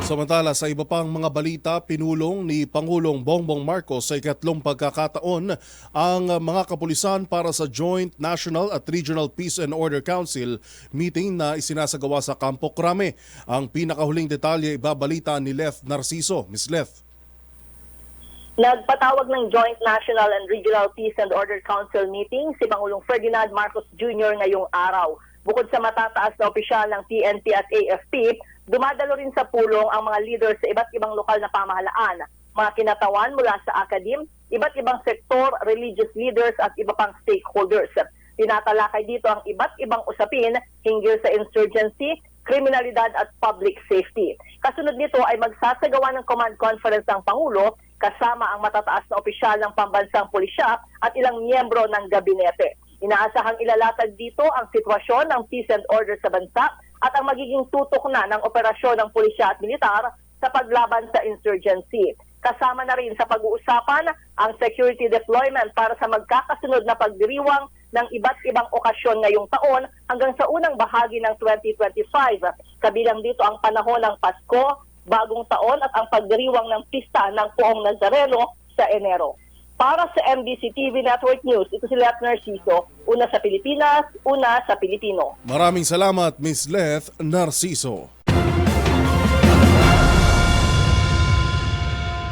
Samantala sa iba pang mga balita, pinulong ni Pangulong Bongbong Marcos sa ikatlong pagkakataon ang mga kapulisan para sa Joint National at Regional Peace and Order Council meeting na isinasagawa sa Campo Crame. Ang pinakahuling detalye ibabalita ni Leth Narciso. Ms. Leth. Nagpatawag ng Joint National and Regional Peace and Order Council meeting si Pangulong Ferdinand Marcos Jr. ngayong araw. Bukod sa matataas na opisyal ng PNP at AFP, dumadalo rin sa pulong ang mga leaders sa iba't ibang lokal na pamahalaan, mga kinatawan mula sa akadim, iba't ibang sektor, religious leaders at iba pang stakeholders. Tinatalakay dito ang iba't ibang usapin hinggil sa insurgency, kriminalidad at public safety. Kasunod nito ay magsasagawa ng command conference ng Pangulo kasama ang matataas na opisyal ng pambansang pulisya at ilang miyembro ng gabinete. Inaasahang ilalatag dito ang sitwasyon ng peace and order sa bansa at ang magiging tutok na ng operasyon ng pulisya at militar sa paglaban sa insurgency. Kasama na rin sa pag-uusapan ang security deployment para sa magkakasunod na pagdiriwang ng iba't ibang okasyon ngayong taon hanggang sa unang bahagi ng 2025. Kabilang dito ang panahon ng Pasko, Bagong Taon at ang pagdiriwang ng pista ng Poong Nazareno sa Enero. Para sa MBC TV Network News, ito si Leth Narciso, una sa Pilipinas, una sa Pilipino. Maraming salamat, Ms. Leth Narciso.